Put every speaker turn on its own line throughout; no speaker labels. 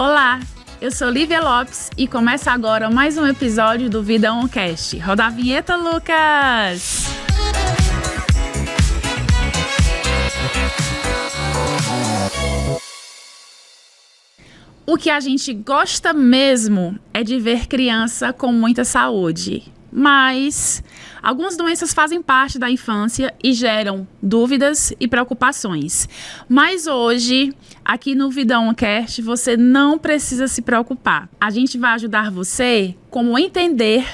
Olá, eu sou Lívia Lopes e começa agora mais um episódio do Vida OnCast. Roda a vinheta, Lucas! O que a gente gosta mesmo é de ver criança com muita saúde. Mas algumas doenças fazem parte da infância e geram dúvidas e preocupações. Mas hoje, aqui no Vida OnCast, você não precisa se preocupar. A gente vai ajudar você como entender,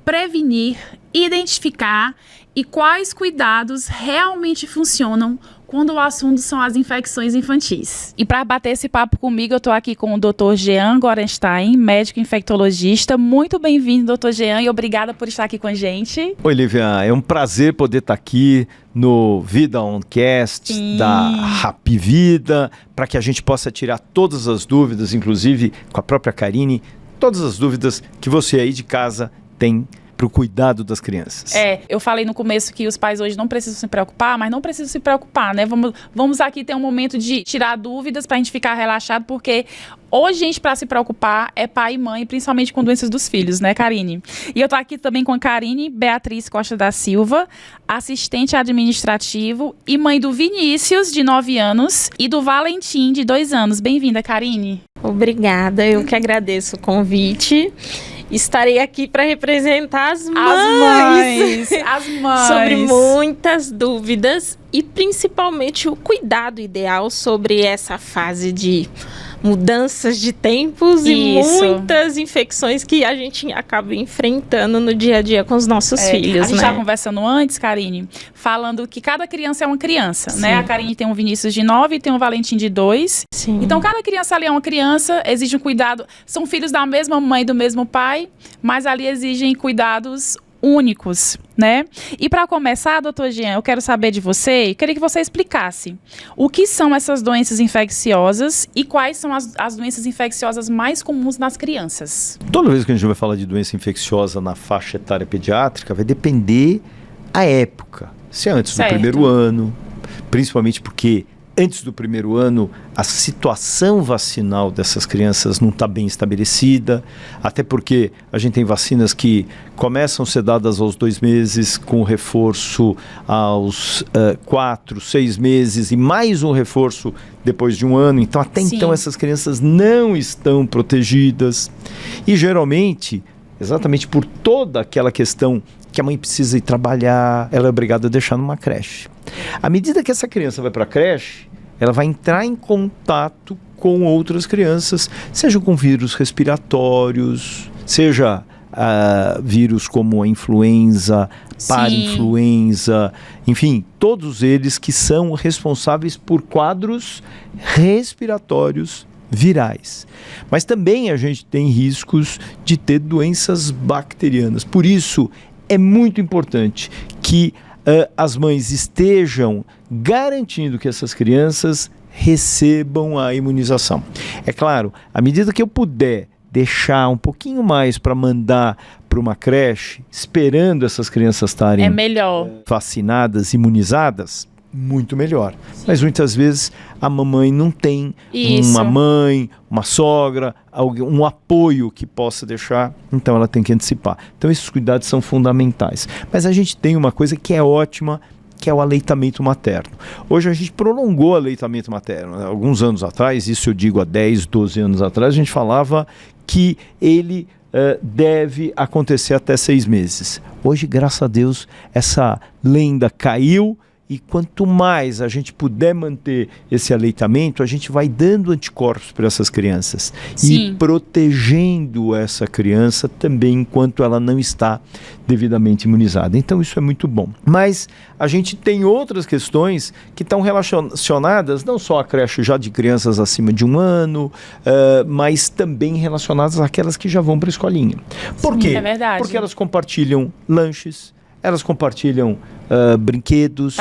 prevenir, identificar e quais cuidados realmente funcionam quando o assunto são as infecções infantis. E para bater esse papo comigo, eu estou aqui com o Dr. Jean Gorenstein, médico infectologista. Muito bem-vindo, Dr. Jean, e obrigada por estar aqui com a gente.
Oi, Lívia, é um prazer poder estar aqui no Vida OnCast da Happy Vida, para que a gente possa tirar todas as dúvidas, inclusive com a própria Karine, todas as dúvidas que você aí de casa tem para o cuidado das crianças.
Eu falei no começo que os pais hoje não precisam se preocupar, mas não precisam se preocupar, né? Vamos aqui ter um momento de tirar dúvidas para a gente ficar relaxado, porque hoje, gente, para se preocupar é pai e mãe, principalmente com doenças dos filhos, né, Karine? E eu tô aqui também com a Karine Beatriz Costa da Silva, assistente administrativo e mãe do Vinícius, de 9 anos, e do Valentim, de 2 anos. Bem-vinda, Karine.
Obrigada, eu que agradeço o convite. Estarei aqui para representar as mães sobre muitas dúvidas e principalmente o cuidado ideal sobre essa fase de mudanças de tempos e muitas infecções que a gente acaba enfrentando no dia a dia com os nossos filhos.
A gente estava conversando antes, Karine, falando que cada criança é uma criança, né? A Karine tem um Vinícius de 9 e tem um Valentim de 2.
Sim.
Então, cada criança ali é uma criança, exige um cuidado. São filhos da mesma mãe e do mesmo pai, mas ali exigem cuidados únicos, né? E para começar, doutor Jean, eu quero saber de você, queria que você explicasse o que são essas doenças infecciosas e quais são as doenças infecciosas mais comuns nas crianças.
Toda vez que a gente vai falar de doença infecciosa na faixa etária pediátrica, vai depender a época. Se é antes do primeiro ano, principalmente porque antes do primeiro ano, a situação vacinal dessas crianças não está bem estabelecida, até porque a gente tem vacinas que começam a ser dadas aos 2 meses, com reforço aos 4, 6 meses e mais um reforço depois de 1 ano. Então, até então, essas crianças não estão protegidas. E, geralmente, exatamente por toda aquela questão que a mãe precisa ir trabalhar, ela é obrigada a deixar numa creche. À medida que essa criança vai para a creche, ela vai entrar em contato com outras crianças, seja com vírus respiratórios, seja vírus como a influenza, parainfluenza, enfim, todos eles que são responsáveis por quadros respiratórios virais. Mas também a gente tem riscos de ter doenças bacterianas. Por isso, é muito importante que as mães estejam garantindo que essas crianças recebam a imunização. É claro, à medida que eu puder deixar um pouquinho mais para mandar para uma creche, esperando essas crianças estarem vacinadas, imunizadas, muito melhor. Mas muitas vezes a mamãe não tem uma mãe, uma sogra, um apoio que possa deixar, então ela tem que antecipar. Então esses cuidados são fundamentais. Mas a gente tem uma coisa que é ótima, que é o aleitamento materno. Hoje a gente prolongou o aleitamento materno. Alguns anos atrás, isso eu digo há 10, 12 anos atrás, a gente falava que ele deve acontecer até 6 meses. Hoje, graças a Deus, essa lenda caiu. E quanto mais a gente puder manter esse aleitamento, a gente vai dando anticorpos para essas crianças e protegendo essa criança também enquanto ela não está devidamente imunizada. Então isso é muito bom. Mas a gente tem outras questões que estão relacionadas não só à creche já de crianças acima de 1 ano, mas também relacionadas àquelas que já vão para a escolinha. Por quê?
É verdade.
Porque elas compartilham lanches, elas compartilham brinquedos,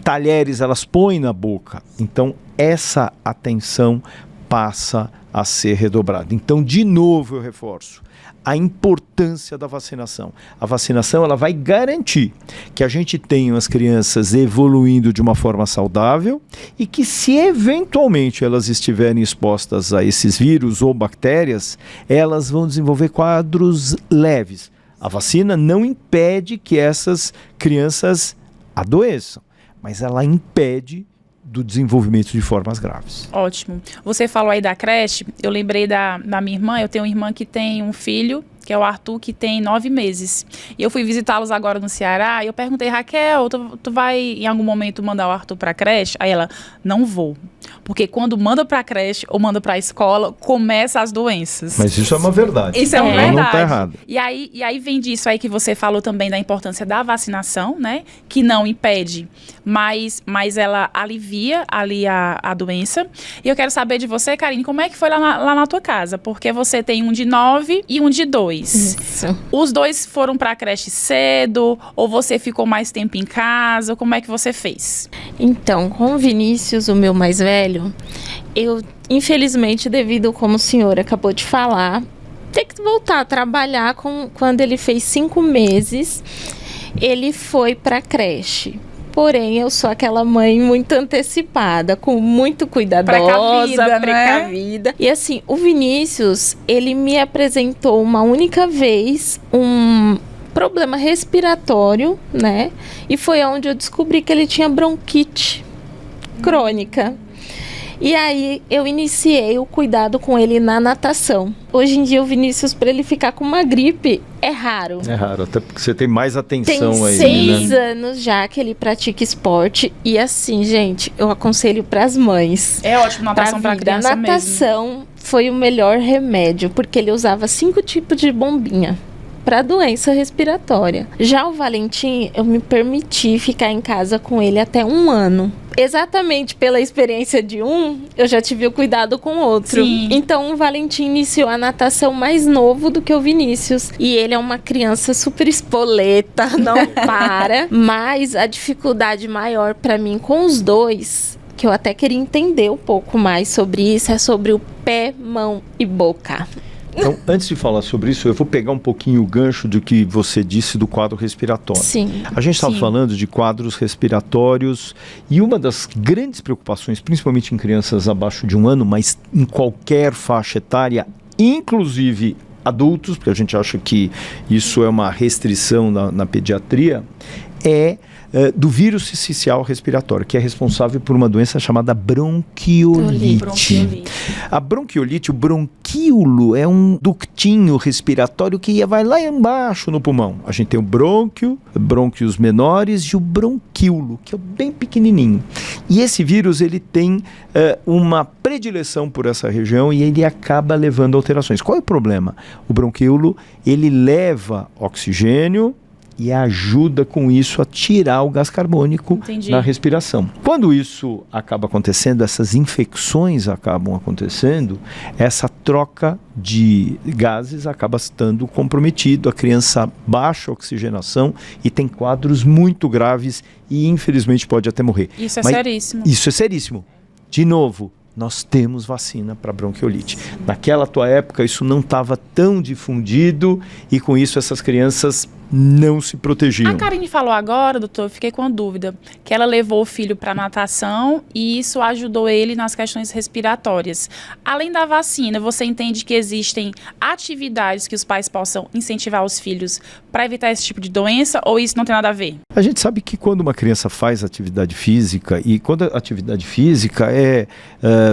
talheres, elas põem na boca. Então, essa atenção passa a ser redobrada. Então, de novo, eu reforço a importância da vacinação. A vacinação ela vai garantir que a gente tenha as crianças evoluindo de uma forma saudável e que, se eventualmente elas estiverem expostas a esses vírus ou bactérias, elas vão desenvolver quadros leves. A vacina não impede que essas crianças adoeçam, mas ela impede do desenvolvimento de formas graves.
Ótimo. Você falou aí da creche, eu lembrei da minha irmã, eu tenho uma irmã que tem um filho, que é o Arthur, que tem 9 meses. E eu fui visitá-los agora no Ceará, e eu perguntei, Raquel, tu vai em algum momento mandar o Arthur pra creche? Aí ela, não vou. Porque quando manda pra creche ou manda pra escola, começa as doenças.
Mas isso é uma verdade.
Isso é uma verdade.
Não tá errado.
E aí vem disso aí que você falou também da importância da vacinação, né? Que não impede, mas ela alivia ali a doença. E eu quero saber de você, Karine, como é que foi lá na tua casa? Porque você tem um de 9 e um de 2.
Isso.
Os dois foram pra creche cedo? Ou você ficou mais tempo em casa? Como é que você fez?
Então, com o Vinícius, o meu mais velho, eu, infelizmente, devido, como o senhor acabou de falar, ter que voltar a trabalhar quando ele fez 5 meses, ele foi pra creche. Porém, eu sou aquela mãe muito antecipada, com muito cuidadosa, precavida. E assim, o Vinícius, ele me apresentou uma única vez um problema respiratório, né? E foi onde eu descobri que ele tinha bronquite crônica. E aí eu iniciei o cuidado com ele na natação. Hoje em dia o Vinícius, para ele ficar com uma gripe, é raro.
É raro, até porque você tem mais atenção aí.
Tem 6 anos já que ele pratica esporte. E assim, gente, eu aconselho para as mães.
É ótimo, natação para criança mesmo.
A natação foi o melhor remédio, porque ele usava 5 tipos de bombinha para doença respiratória. Já o Valentim, eu me permiti ficar em casa com ele até 1 ano. Exatamente pela experiência de um, eu já tive o cuidado com o outro.
Sim.
Então o Valentim iniciou a natação mais novo do que o Vinícius. E ele é uma criança super espoleta, não para. Mas a dificuldade maior para mim com os dois, que eu até queria entender um pouco mais sobre isso, é sobre o pé, mão e boca.
Então, antes de falar sobre isso, eu vou pegar um pouquinho o gancho do que você disse do quadro respiratório.
Sim.
A gente estava falando de quadros respiratórios e uma das grandes preocupações, principalmente em crianças abaixo de 1 ano, mas em qualquer faixa etária, inclusive adultos, porque a gente acha que isso é uma restrição na pediatria, é do vírus sincicial respiratório, que é responsável por uma doença chamada bronquiolite. A bronquiolite, o bronquíolo, é um ductinho respiratório que vai lá embaixo no pulmão. A gente tem o brônquio, brônquios menores e o bronquíolo, que é bem pequenininho. E esse vírus, ele tem uma predileção por essa região e ele acaba levando alterações. Qual é o problema? O bronquíolo, ele leva oxigênio e ajuda com isso a tirar o gás carbônico na respiração. Quando isso acaba acontecendo, essas infecções acabam acontecendo, essa troca de gases acaba estando comprometido, a criança baixa a oxigenação e tem quadros muito graves e infelizmente pode até morrer.
Isso é seríssimo.
Isso é seríssimo. De novo, nós temos vacina para bronquiolite. Naquela tua época isso não estava tão difundido e com isso essas crianças não se protegiam.
A Karine falou agora, doutor, eu fiquei com uma dúvida, que ela levou o filho para natação e isso ajudou ele nas questões respiratórias. Além da vacina, você entende que existem atividades que os pais possam incentivar os filhos para evitar esse tipo de doença ou isso não tem nada a ver?
A gente sabe que quando uma criança faz atividade física, e quando a atividade física é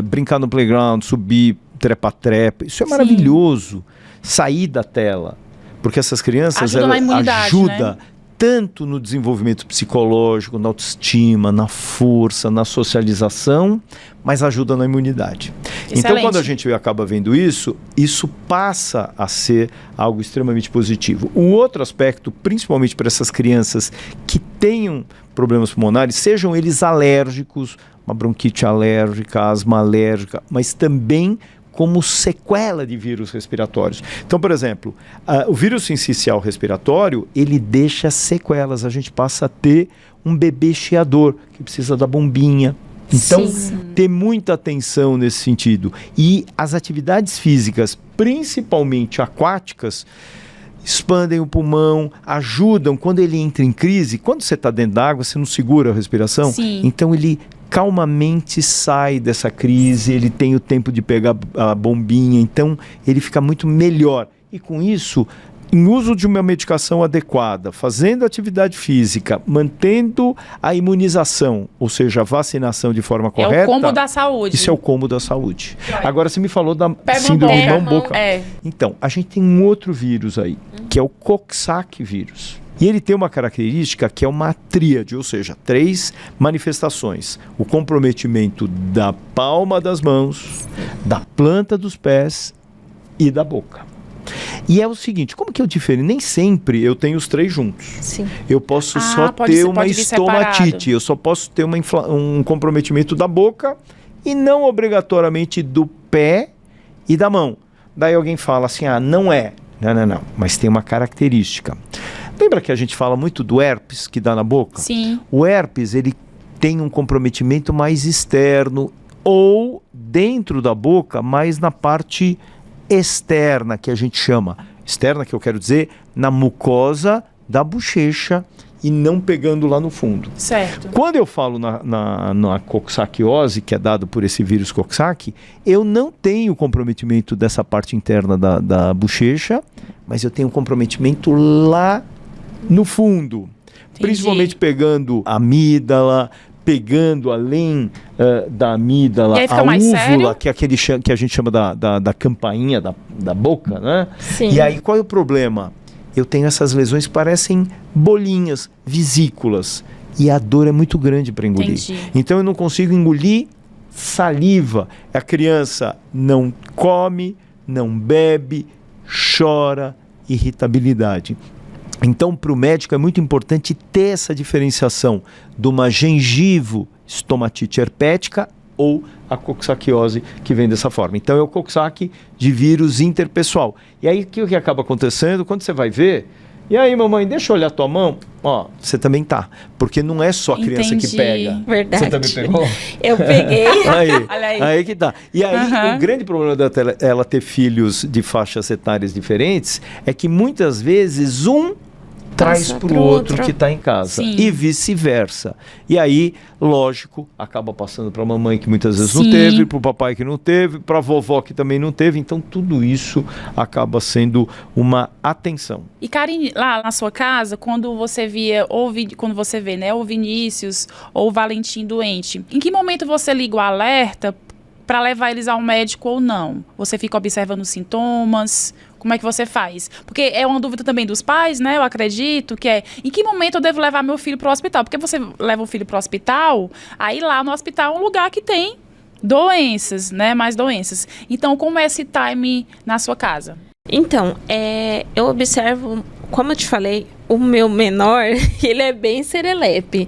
brincar no playground, subir, trepa-trepa, isso é maravilhoso. Sair da tela. Porque essas crianças ajudam né? Tanto no desenvolvimento psicológico, na autoestima, na força, na socialização, mas ajuda na imunidade. Excelente. Então, quando a gente acaba vendo isso, isso passa a ser algo extremamente positivo. O outro aspecto, principalmente para essas crianças que tenham problemas pulmonares, sejam eles alérgicos, uma bronquite alérgica, asma alérgica, mas também como sequela de vírus respiratórios. Então, por exemplo, o vírus sincicial respiratório, ele deixa sequelas. A gente passa a ter um bebê chiador, que precisa da bombinha, Então, ter muita atenção nesse sentido. E as atividades físicas, principalmente aquáticas, expandem o pulmão, ajudam quando ele entra em crise. Quando você está dentro d'água, você não segura a respiração.
Sim.
Então ele calmamente sai dessa crise, ele tem o tempo de pegar a bombinha, então ele fica muito melhor. E com isso, em uso de uma medicação adequada, fazendo atividade física, mantendo a imunização, ou seja, a vacinação de forma correta...
É o combo da saúde.
Isso é o combo da saúde. Agora, você me falou da
Pé,
síndrome
mão,
mão-boca. Então, a gente tem um outro vírus aí, que é o Coxsackie vírus. E ele tem uma característica que é uma tríade, ou seja, 3 manifestações. O comprometimento da palma das mãos, da planta dos pés e da boca. E é o seguinte, como que eu difero? Nem sempre eu tenho os 3 juntos.
Sim.
Eu posso só ter uma estomatite, eu só posso ter um comprometimento da boca e não obrigatoriamente do pé e da mão. Daí alguém fala assim, não é. Não, mas tem uma característica. Lembra que a gente fala muito do herpes que dá na boca?
Sim.
O herpes, ele tem um comprometimento mais externo ou dentro da boca, mais na parte externa, que a gente chama. Externa, que eu quero dizer, na mucosa da bochecha e não pegando lá no fundo.
Certo.
Quando eu falo na coxsaquiose, que é dado por esse vírus Coxsackie, eu não tenho comprometimento dessa parte interna da bochecha, mas eu tenho comprometimento lá no fundo. Entendi. Principalmente pegando a amígdala, pegando além da amígdala, a úvula, que é aquele que a gente chama da campainha da boca, né?
Sim.
E aí qual é o problema? Eu tenho essas lesões que parecem bolinhas, vesículas, e a dor é muito grande para engolir.
Entendi.
Então eu não consigo engolir saliva. A criança não come, não bebe, chora, irritabilidade. Então, para o médico é muito importante ter essa diferenciação de uma gengivo estomatite herpética ou a coxsaquiose que vem dessa forma. Então, é o Coxsackie de vírus interpessoal. E aí, o que acaba acontecendo? Quando você vai ver, e aí, mamãe, deixa eu olhar tua mão. Ó, você também tá. Porque não é só a criança que pega.
Verdade.
Você também pegou?
Eu peguei.
Aí que tá. E aí, o grande problema dela ter filhos de faixas etárias diferentes é que muitas vezes traz para o outro que está em casa. Sim. E vice-versa. E aí, lógico, acaba passando para a mamãe que muitas vezes não teve, para o papai que não teve, para a vovó que também não teve. Então, tudo isso acaba sendo uma atenção.
E, Karine, lá na sua casa, quando você via, quando você vê, né, o Vinícius ou o Valentim doente, em que momento você liga o alerta para levar eles ao médico ou não? Você fica observando os sintomas? Como é que você faz? Porque é uma dúvida também dos pais, né? Eu acredito que é, em que momento eu devo levar meu filho para o hospital? Porque você leva o filho para o hospital, aí lá no hospital é um lugar que tem doenças, né? Mais doenças. Então, como é esse time na sua casa?
Então, eu observo, como eu te falei, o meu menor, ele é bem serelepe.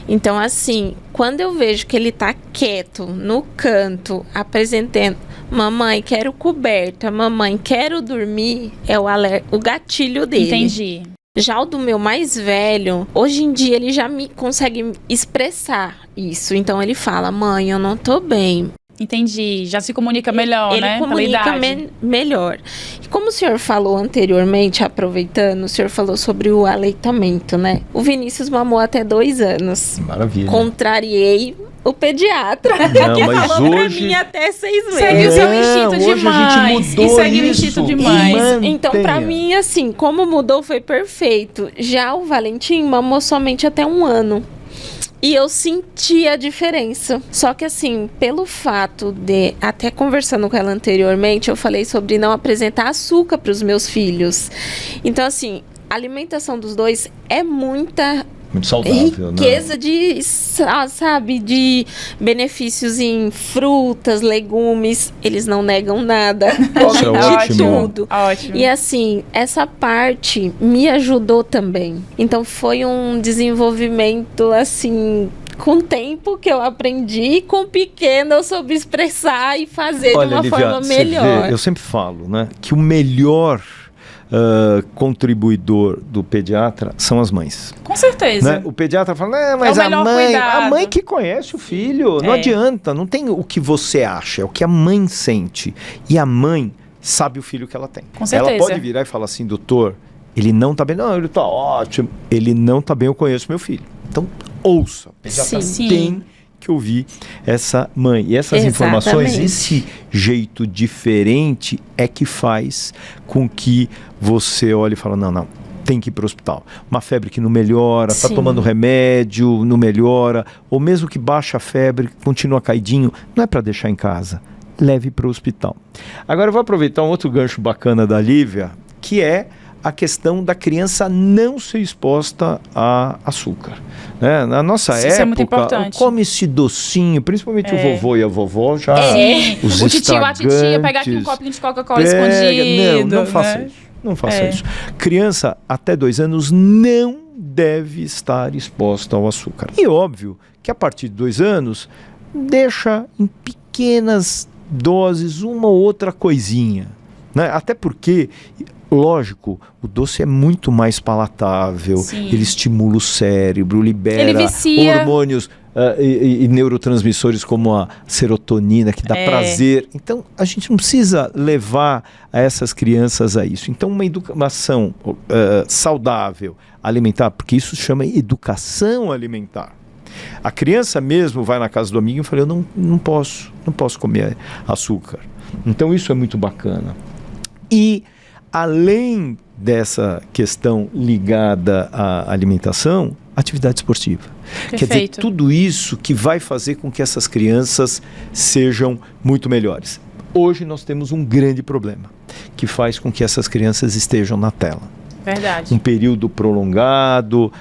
Então, assim, quando eu vejo que ele tá quieto, no canto, apresentando, mamãe, quero coberta, mamãe, quero dormir, é o gatilho dele.
Entendi.
Já o do meu mais velho, hoje em dia ele já consegue expressar isso. Então, ele fala, mãe, eu não tô bem.
Entendi, já se comunica melhor,
ele
né?
Ele comunica melhor. E como o senhor falou anteriormente, aproveitando, o senhor falou sobre o aleitamento, né? O Vinícius mamou até 2 anos.
Maravilha.
Contrariei o pediatra,
não,
que
mas
falou
hoje...
pra mim até 6 meses.
Segue o seu instinto de mãe.
A gente mudou
segue o instinto de mãe.
Então, pra mim, assim, como mudou foi perfeito. Já o Valentim mamou somente até 1 ano. E eu senti a diferença. Só que assim, pelo fato de, até conversando com ela anteriormente, eu falei sobre não apresentar açúcar para os meus filhos. Então assim, a alimentação dos dois é muito
saudável,
riqueza, né? De, sabe, de benefícios em frutas, legumes. Eles não negam nada.
Comem de
tudo.
Ótimo.
E assim, essa parte me ajudou também. Então foi um desenvolvimento assim, com o tempo que eu aprendi, com pequeno eu soube expressar e fazer de uma forma melhor.
Eu sempre falo, né, que o melhor contribuidor do pediatra são as mães.
Com certeza.
Né? O pediatra fala, mas a mãe que conhece o filho, não adianta, não tem o que você acha, é o que a mãe sente. E a mãe sabe o filho que ela tem.
Com certeza.
Ela pode virar e falar assim, doutor, ele não tá bem. Não, ele tá ótimo. Ele não tá bem, eu conheço meu filho. Então, ouça. O pediatra tem que ouvir essa mãe. E essas informações, esse jeito diferente é que faz com que você olhe e fale, não, tem que ir para o hospital. Uma febre que não melhora, está tomando remédio, não melhora, ou mesmo que baixa a febre, continua caidinho, não é para deixar em casa. Leve para o hospital. Agora eu vou aproveitar um outro gancho bacana da Lívia, que é a questão da criança não ser exposta a açúcar. Né? Na nossa época,
é muito importante.
Come-se docinho, principalmente o vovô e a vovó já. Os
o titio, a titia, pegar aqui um copinho de Coca-Cola escondido.
Não faça isso. Não faça isso. Criança até 2 anos não deve estar exposta ao açúcar. E óbvio que a partir de 2 anos, deixa em pequenas doses uma ou outra coisinha. Né? Até porque, lógico, o doce é muito mais palatável, ele estimula o cérebro, libera hormônios e neurotransmissores como a serotonina, que dá prazer. Então, a gente não precisa levar a essas crianças a isso. Então, uma educação saudável, alimentar, porque isso se chama educação alimentar. A criança mesmo vai na casa do amigo e fala, eu não posso comer açúcar. Então, isso é muito bacana. E, além dessa questão ligada à alimentação, atividade esportiva.
Perfeito.
Quer dizer, tudo isso que vai fazer com que essas crianças sejam muito melhores. Hoje nós temos um grande problema, que faz com que essas crianças estejam na tela.
Verdade.
Um período prolongado.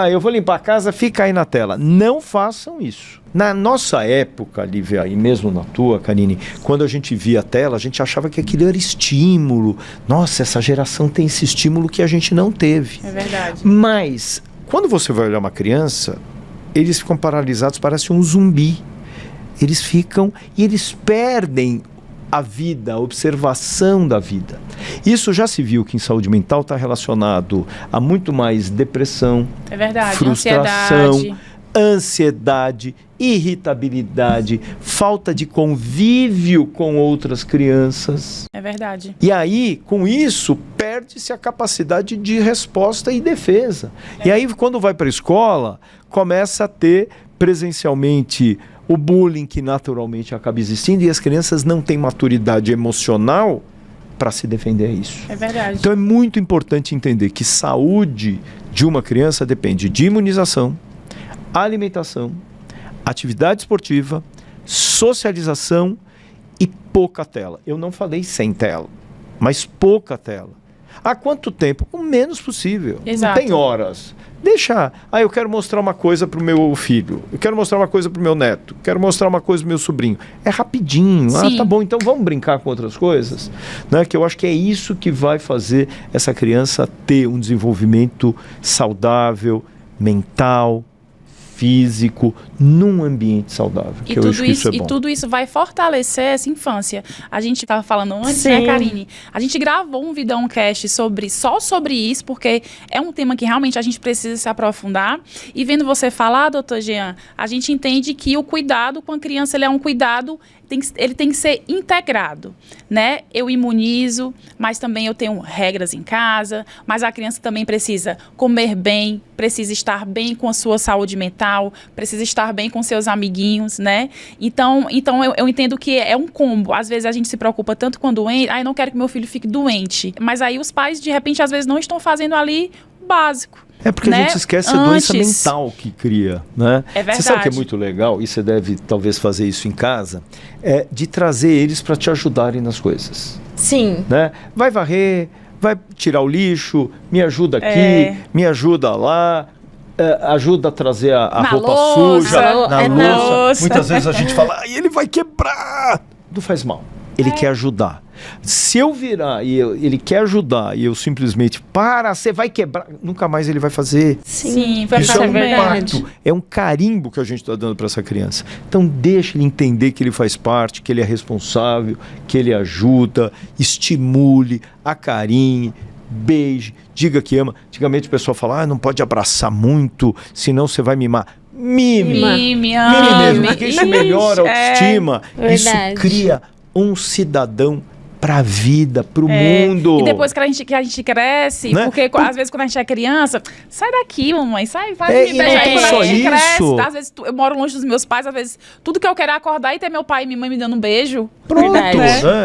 Eu vou limpar a casa, fica aí na tela. Não façam isso. Na nossa época, Lívia, e mesmo na tua, Karine, quando a gente via a tela, a gente achava que aquilo era estímulo. Nossa, essa geração tem esse estímulo que a gente não teve.
É verdade.
Mas, quando você vai olhar uma criança, eles ficam paralisados, parece um zumbi. Eles ficam e eles perdem a vida, a observação da vida. Isso já se viu que em saúde mental está relacionado a muito mais depressão, frustração, ansiedade, irritabilidade, falta de convívio com outras crianças.
É verdade.
E aí, com isso, perde-se a capacidade de resposta e defesa. E aí, quando vai para a escola, começa a ter presencialmente o bullying que naturalmente acaba existindo e as crianças não têm maturidade emocional para se defender a isso.
É verdade.
Então é muito importante entender que saúde de uma criança depende de imunização, alimentação, atividade esportiva, socialização e pouca tela. Eu não falei sem tela, mas pouca tela. Há quanto tempo? O menos possível.
Exato.
Não tem horas. Deixa. Eu quero mostrar uma coisa para o meu filho. Eu quero mostrar uma coisa para o meu neto. Quero mostrar uma coisa para o meu sobrinho. É rapidinho. Tá bom, então vamos brincar com outras coisas. Né? Que eu acho que é isso que vai fazer essa criança ter um desenvolvimento saudável, mental, físico, num ambiente saudável.
E tudo isso vai fortalecer essa infância. A gente estava falando antes, né, Karine? A gente gravou um Vidão Cast só sobre isso, porque é um tema que realmente a gente precisa se aprofundar. E vendo você falar, doutor Jean, a gente entende que o cuidado com a criança, ele é um cuidado, ele tem que ser integrado, né? Eu imunizo, mas também eu tenho regras em casa, mas a criança também precisa comer bem, precisa estar bem com a sua saúde mental, precisa estar bem com seus amiguinhos, né? Então eu entendo que é um combo. Às vezes a gente se preocupa tanto com doente, eu não quero que meu filho fique doente, mas aí os pais, de repente, às vezes não estão fazendo ali o básico.
É porque a gente esquece a doença mental que cria, né?
É verdade.
Você sabe o que é muito legal, e você deve talvez fazer isso em casa, é de trazer eles para te ajudarem nas coisas.
Sim.
Né? Vai varrer, vai tirar o lixo, me ajuda aqui, me ajuda lá, ajuda a trazer a roupa suja na louça. Muitas vezes a gente fala, ele vai quebrar. Não faz mal, ele quer ajudar. Se eu virar e ele quer ajudar e eu simplesmente, você vai quebrar, nunca mais ele vai fazer.
Sim, vai
isso
fazer
é um impacto, é um carimbo que a gente está dando para essa criança. Então deixa ele entender que ele faz parte, que ele é responsável, que ele ajuda, estimule, acarinhe, beije, diga que ama. Antigamente o pessoal fala, não pode abraçar muito, senão você vai mimar. Mime mesmo, porque isso melhora a autoestima, isso cria um cidadão pra vida, pro mundo.
E depois que a gente cresce, né? Porque às vezes quando a gente é criança, sai daqui, mamãe, sai, vai me beijar.
Quando a gente cresce,
às vezes eu moro longe dos meus pais, às vezes tudo que eu quero é acordar e ter meu pai e minha mãe me dando um beijo.
Pronto,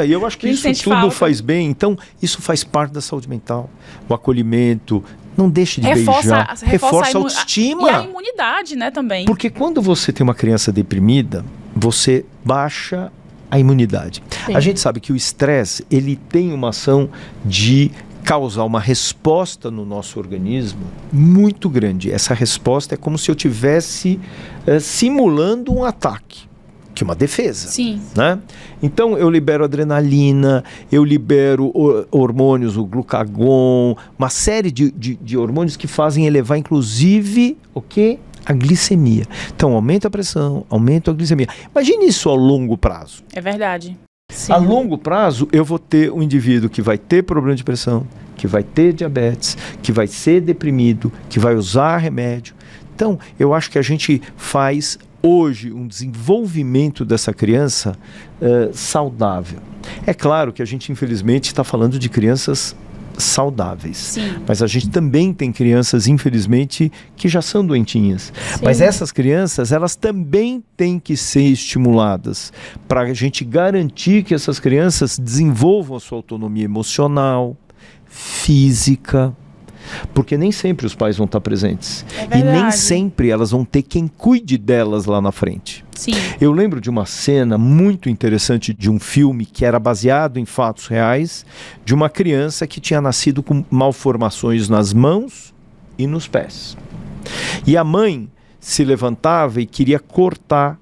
E eu acho que isso tudo faz bem. Então, isso faz parte da saúde mental. O acolhimento, não deixe de beijar. Reforça a autoestima.
E a imunidade, né, também.
Porque quando você tem uma criança deprimida, você baixa a imunidade. Sim. A gente sabe que o estresse, ele tem uma ação de causar uma resposta no nosso organismo muito grande. Essa resposta é como se eu estivesse simulando um ataque, que é uma defesa.
Sim.
Né? Então eu libero adrenalina, eu libero hormônios, o glucagon, uma série de hormônios que fazem elevar inclusive o quê? A glicemia. Então, aumenta a pressão, aumenta a glicemia. Imagine isso a longo prazo.
É verdade.
Sim.
A longo prazo, eu vou ter um indivíduo que vai ter problema de pressão, que vai ter diabetes, que vai ser deprimido, que vai usar remédio. Então, eu acho que a gente faz hoje um desenvolvimento dessa criança saudável. É claro que a gente, infelizmente, está falando de crianças saudáveis.
Sim.
Mas a gente também tem crianças, infelizmente, que já são doentinhas. Sim. Mas essas crianças, elas também têm que ser estimuladas para a gente garantir que essas crianças desenvolvam a sua autonomia emocional, física, porque nem sempre os pais vão estar presentes.
É
e nem sempre elas vão ter quem cuide delas lá na frente.
Sim.
Eu lembro de uma cena muito interessante de um filme que era baseado em fatos reais, de uma criança que tinha nascido com malformações nas mãos e nos pés. E a mãe se levantava e queria cortar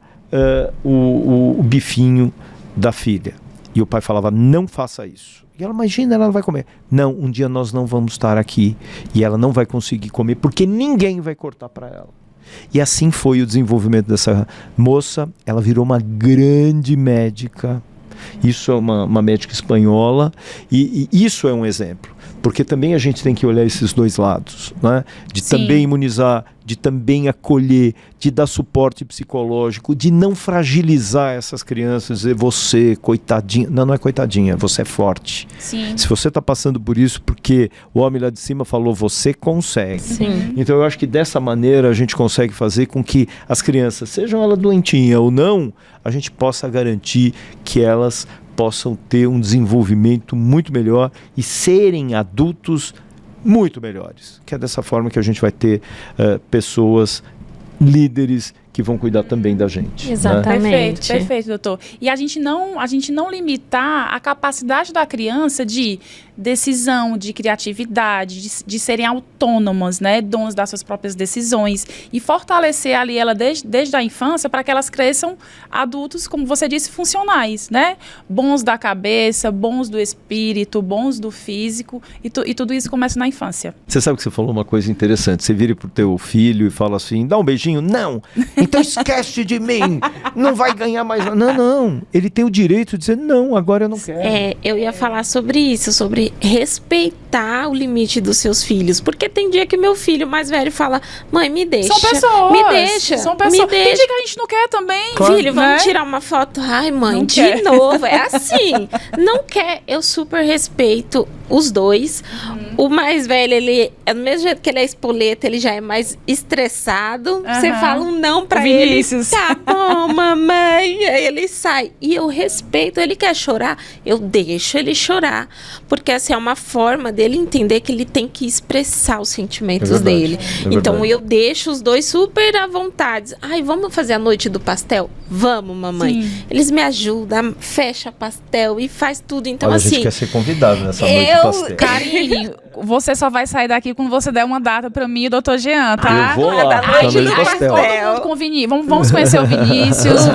o bifinho da filha. E o pai falava, não faça isso. E ela, imagina, ela não vai comer. Não, um dia nós não vamos estar aqui e ela não vai conseguir comer porque ninguém vai cortar para ela. E assim foi o desenvolvimento dessa moça. Ela virou uma grande médica. Isso é uma médica espanhola e isso é um exemplo. Porque também a gente tem que olhar esses dois lados, né? De
Sim.
também imunizar, de também acolher, de dar suporte psicológico, de não fragilizar essas crianças, dizer você, coitadinha. Não é coitadinha, você é forte.
Sim.
Se você está passando por isso, porque o homem lá de cima falou, você consegue.
Sim.
Então eu acho que dessa maneira a gente consegue fazer com que as crianças, sejam elas doentinhas ou não, a gente possa garantir que elas possam ter um desenvolvimento muito melhor e serem adultos muito melhores. Que é dessa forma que a gente vai ter pessoas, líderes, que vão cuidar também da gente.
Exatamente.
Né? Perfeito, doutor. E a gente não limitar a capacidade da criança de decisão, de criatividade, de serem autônomas, né, donas das suas próprias decisões e fortalecer ali ela desde a infância para que elas cresçam adultos, como você disse, funcionais, né? Bons da cabeça, bons do espírito, bons do físico e tudo isso começa na infância.
Você sabe que você falou uma coisa interessante. Você vira pro teu filho e fala assim, dá um beijinho? Não! Então esquece de mim! Não vai ganhar mais. Não. Ele tem o direito de dizer, não, agora eu não quero.
Eu ia falar sobre isso, sobre respeitar o limite dos seus filhos. Porque tem dia que meu filho mais velho fala, mãe, me deixa.
São pessoas.
Me deixa.
São pessoas.
Me deixa.
Tem dia que a gente não quer também.
Claro.
Filho, vamos tirar uma foto. Ai, mãe,
Não
de
quer.
novo. É assim. Não quer. Eu super respeito os dois. O mais velho, ele é do mesmo jeito que ele é espoleta, ele já é mais estressado. Você fala um não pra ele.
Vinícius.
Tá bom, mamãe. Aí ele sai. E eu respeito. Ele quer chorar, eu deixo ele chorar. Porque essa é uma forma dele entender que ele tem que expressar os sentimentos dele. Então eu deixo os dois super à vontade. Ai, vamos fazer a noite do pastel? Vamos, mamãe.
Sim.
Eles me ajudam, fecha pastel e faz tudo. Então,
Olha,
assim,
a gente quer ser convidado nessa noite do pastel.
Karine, você só vai sair daqui quando você der uma data pra mim e o doutor Jean, tá?
Eu vou lá,
Da
na
noite
noite
do
do pastel.
Todo mundo com o Vinícius. Vamos conhecer o Vinícius,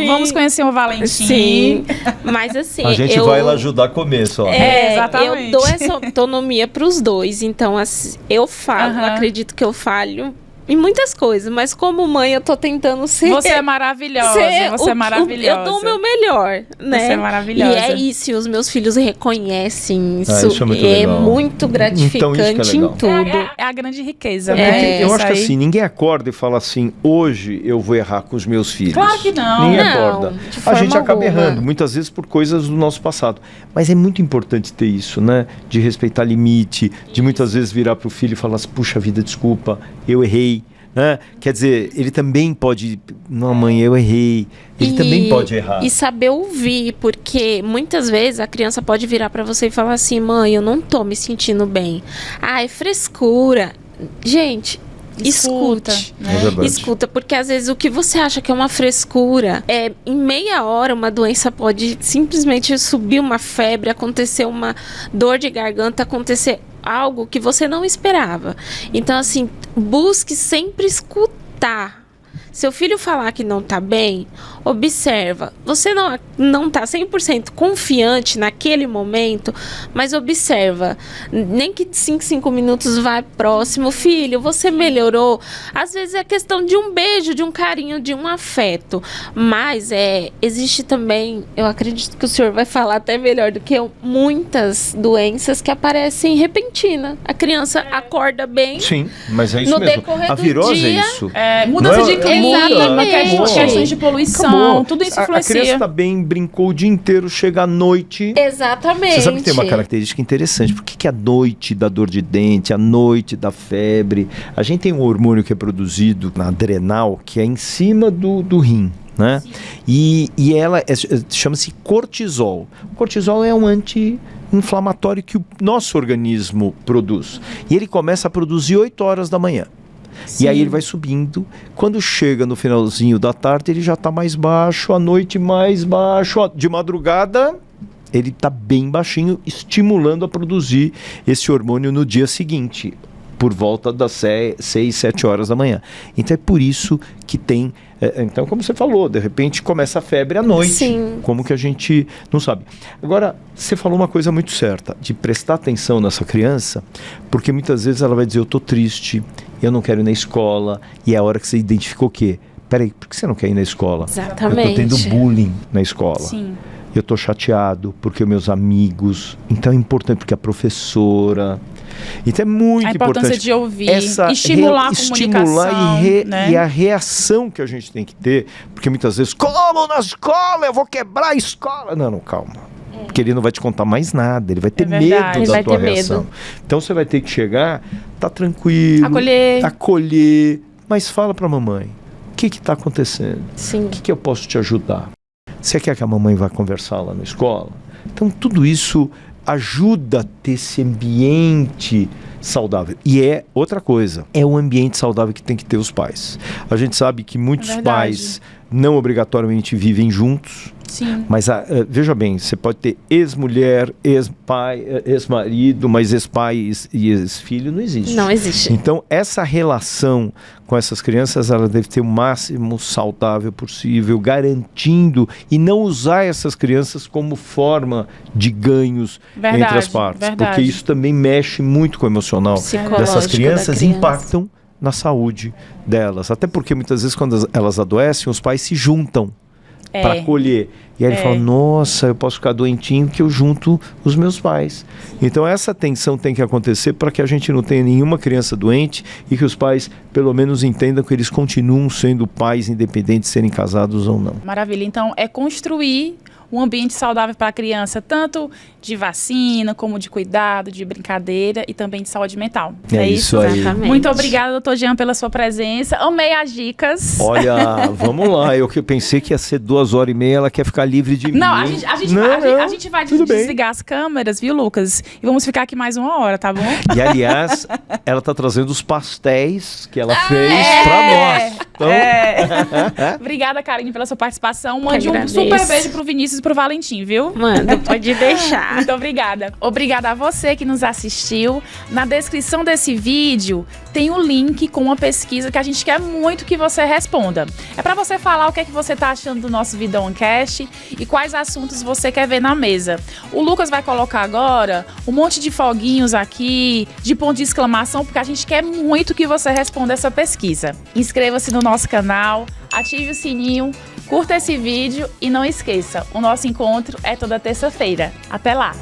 vamos conhecer o Valentim.
Sim, mas assim,
A gente vai lá ajudar a comer só.
Exatamente.
Eu dou essa autonomia pros dois. Então, assim, eu falo, acredito que eu falho em muitas coisas, mas como mãe eu tô tentando ser...
Você é maravilhosa, você é maravilhosa.
Eu dou o meu melhor, né?
Você é maravilhosa.
E é isso, e os meus filhos reconhecem isso.
Isso é muito
é
legal.
muito gratificante em tudo.
É a grande riqueza, né?
Eu acho que assim, ninguém acorda e fala assim, hoje eu vou errar com os meus filhos.
Claro que não.
Ninguém
Não,
acorda.
de
A
forma
gente acaba
alguma.
errando, muitas vezes por coisas do nosso passado. Mas é muito importante ter isso, né? De respeitar limite, de muitas vezes virar pro filho e falar assim, puxa vida, desculpa, eu errei. Né? Quer dizer, ele também pode... Não, mãe, eu errei. Ele também pode errar.
E saber ouvir, porque muitas vezes a criança pode virar pra você e falar assim, mãe, eu não tô me sentindo bem. Ah, é frescura. Gente... Escute,
né?
É verdade.
Escuta, porque às vezes o que você acha que é uma frescura, em meia hora uma doença pode simplesmente subir uma febre, acontecer uma dor de garganta, acontecer algo que você não esperava. Então, assim, busque sempre escutar. Seu filho falar que não tá bem, observa. Você não tá 100% confiante naquele momento, mas observa. Nem que 5 minutos vá próximo. Filho, você melhorou. Às vezes é questão de um beijo, de um carinho, de um afeto. Mas existe também, eu acredito que o senhor vai falar até melhor do que eu, muitas doenças que aparecem repentina. A criança acorda bem.
Sim, mas é isso
No
mesmo.
decorrer
A
do
virose
dia,
é isso.
Mudança de clima,
Exatamente.
questões de poluição,
Acabou.
tudo isso
A criança
influencia.
tá bem, brincou o dia inteiro, chega à noite...
Exatamente.
Você sabe que tem uma característica interessante. Por que a noite dá dor de dente, a noite dá febre? A gente tem um hormônio que é produzido na adrenal, que é em cima do rim, né? E ela chama-se cortisol. O cortisol é um anti-inflamatório que o nosso organismo produz. E ele começa a produzir 8 horas da manhã.
Sim.
E aí ele vai subindo. Quando chega no finalzinho da tarde, ele já está mais baixo, à noite mais baixo. De madrugada, ele está bem baixinho, estimulando a produzir esse hormônio no dia seguinte, por volta das 6, 7 horas da manhã. Então é por isso que tem... Então, como você falou, de repente começa a febre à noite.
Sim.
Como que a gente não sabe? Agora, você falou uma coisa muito certa, de prestar atenção nessa criança, porque muitas vezes ela vai dizer, eu estou triste, eu não quero ir na escola, e é a hora que você identificou o quê? Peraí, por que você não quer ir na escola?
Exatamente.
Eu estou tendo bullying na escola.
Sim.
Eu estou chateado porque os meus amigos... Então é importante porque a professora... Então é muito
A importância
importante
de ouvir,
essa
estimular a comunicação, né?
E a reação que a gente tem que ter, porque muitas vezes, como na escola, eu vou quebrar a escola. Não, calma. Porque ele não vai te contar mais nada, ele vai ter medo
Ele
da
vai
tua
ter
reação.
medo.
Então você vai ter que chegar, tá tranquilo,
Acolher,
mas fala pra mamãe, o que está acontecendo?
Sim.
O que eu posso te ajudar? Você quer que a mamãe vá conversar lá na escola? Então tudo isso ajuda a ter esse ambiente saudável. E é outra coisa, é o ambiente saudável que tem que ter os pais. A gente sabe que muitos pais não obrigatoriamente vivem juntos.
Sim.
Mas veja bem, você pode ter ex-mulher, ex-pai, ex-marido, mas ex-pai e ex-filho não existe.
Não existe.
Então, essa relação com essas crianças, ela deve ter o máximo saudável possível, garantindo e não usar essas crianças como forma de ganhos entre as partes. Porque isso também mexe muito com o emocional dessas crianças e impactam na saúde delas. Até porque muitas vezes quando elas adoecem, os pais se juntam para acolher. E aí ele fala, nossa, eu posso ficar doentinho que eu junto os meus pais. Então essa tensão tem que acontecer para que a gente não tenha nenhuma criança doente e que os pais pelo menos entendam que eles continuam sendo pais independentes de serem casados ou não.
Maravilha. Então é construir um ambiente saudável para a criança, tanto de vacina, como de cuidado, de brincadeira e também de saúde mental.
É isso aí.
Exatamente.
Muito obrigada, doutor Jean, pela sua presença. Amei as dicas.
Olha, vamos lá. Eu que pensei que ia ser 2h30, ela quer ficar livre de mim.
Não, a gente vai desligar as câmeras, viu, Lucas? E vamos ficar aqui mais 1 hora, tá bom?
E, aliás, ela tá trazendo os pastéis que ela fez pra nós. Então...
Obrigada, Karine, pela sua participação. Mande um super beijo pro Vinícius pro Valentim, viu?
Manda, pode deixar.
Muito obrigada. Obrigada a você que nos assistiu. Na descrição desse vídeo tem um link com uma pesquisa que a gente quer muito que você responda. É para você falar o que é que você tá achando do nosso Vidãocast e quais assuntos você quer ver na mesa. O Lucas vai colocar agora um monte de foguinhos aqui, de ponto de exclamação, porque a gente quer muito que você responda essa pesquisa. Inscreva-se no nosso canal, ative o sininho, curta esse vídeo e não esqueça, o nosso encontro é toda terça-feira. Até lá!